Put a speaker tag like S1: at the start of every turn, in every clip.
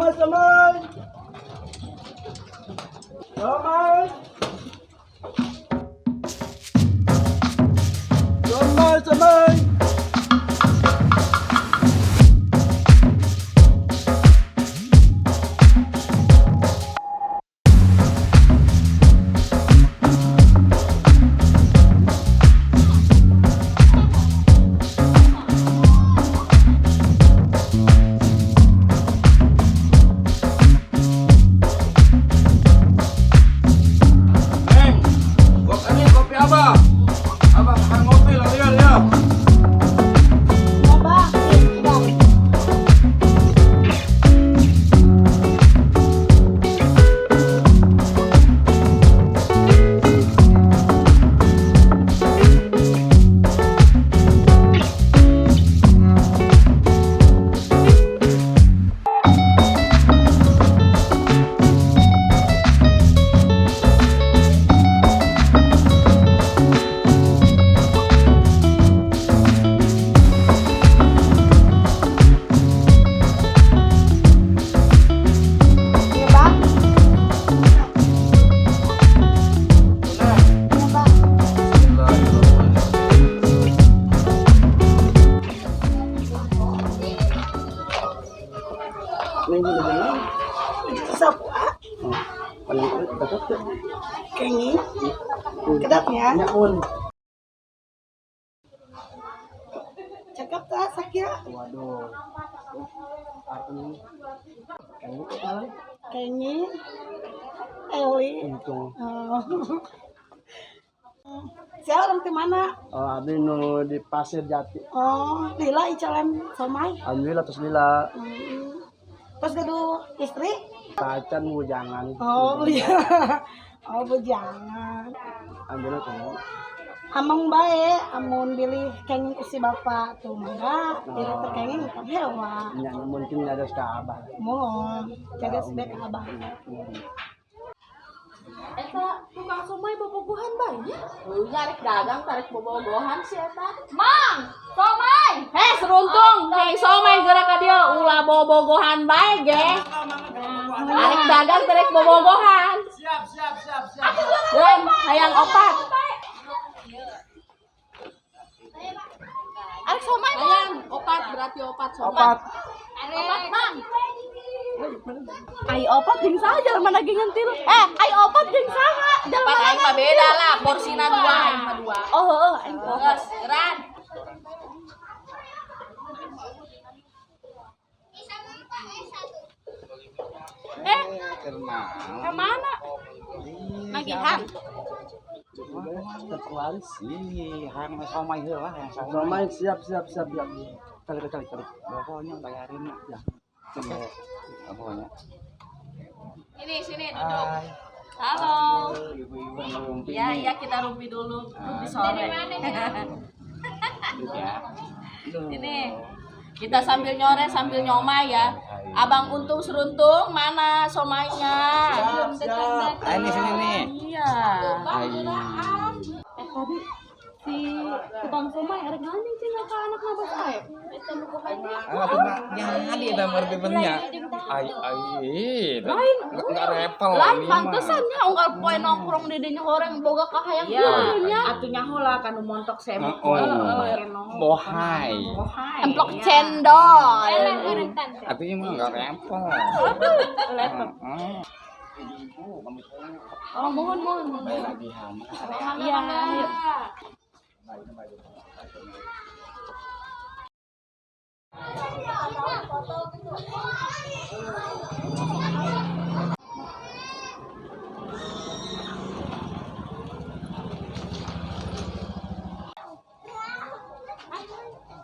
S1: Somai, somai. Somai. Somai, somai.
S2: Kayaknya kedapnya cakep tak sakya.
S1: Waduh.
S2: Kayaknya Ewi.
S1: Untung.
S2: Saya orang di mana?
S1: Oh, abi nu di Pasir Jati.
S2: Oh, lila icalan somai.
S1: Alhamdulillah terus lila.
S2: Terus gaduh istri?
S1: Pacan bujangan.
S2: Oh iya. Oh bujangan.
S1: Ambil tuh.
S2: Amang bae, amun bilih kenging ku si bapak tuh mangga, bilih teh kenging ka hewa.
S1: Ya mungkin ada ka abah.
S2: Mohon, jaga sebek abah.
S3: Eta tukang somai bobogohan banyak. Nyarek dagang tarik bobogohan si eta. Mang, somai. Heh, seruntung. Hei somai geura ka dieu ulah bobogohan bae ge. Tarik dagang tarik bobogohan. Siap. Dan hayang opat. Arek somai hayang opat berarti opat somai.
S1: Opat.
S3: Opat, Mang. Ai opat jeung saha jelema lagi ngentil. Ai opat jeung saha? Jelema aing mah beda lah, porsina dua, aing mah dua. Oh, heeh, aing opat. Geran. Kemana? Nagihan.
S4: Terlalu sih, hang somai heula yang
S1: Somai siap.
S4: kali. Pokoknya bayarin ya. Pokoknya.
S3: Ini sini duduk. Halo.
S4: Ibu-ibu ngerumpi.
S3: Iya kita rumpi dulu, rumpi sore.
S4: Ya.
S3: Ini kita sambil nyore sambil nyomai ya. Abang Untung Seruntung mana somainya?
S1: Siap.
S4: Ini sini nih.
S3: Iya.
S4: Tadi
S3: Si tukang somai arek nanya sih ka anak nabas ae.
S4: jangan dia nomor tipennya.
S3: Lain.
S4: Enggak repel
S3: Lain pantesan nya unggal poe nongkrong di dinya horeng boga kahayang kieu nya. Atuh nyaho lah kanu montok semok.
S4: Bohai.
S3: Emplok cendol.
S4: Artinya mah enggak repel.
S3: Oh, mohon.
S4: Lagi hama.
S3: Iya, ayo.
S1: Assalamualaikum.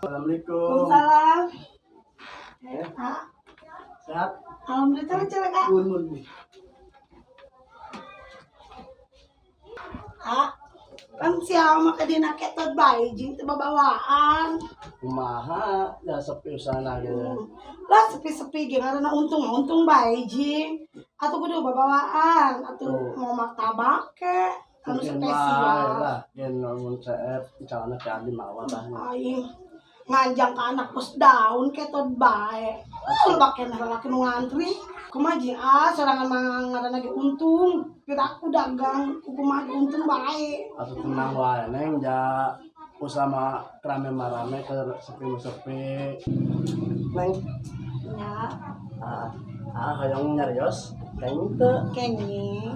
S2: Waalaikumsalam.
S1: Sehat?
S2: Alhamdulillah celek Kak.
S1: Mun.
S2: Kan siapa maka dina ketot bae jeung teu babawaan.
S1: Kumaha da sepi usahana gitu.
S2: Lah sepi-sepi ge ngaranna untung bae jeung. Atuh kudu babawaan, atuh mau martabak ke anu spesial.
S1: Lah, yen mun CF calana teh adi mawar tah.
S2: Aing nganjang ka anak pos daun ketot bae. Lu baken lalaki nu ngantri. Kumaji serangan mangan lagi untung. Kita aku dagang, kumaji untung baik.
S1: Atau tenang wae neng ja usama rame marame ke sepi neng
S2: Ya,
S1: hayang nyarios kayak gitu
S2: kayaknya.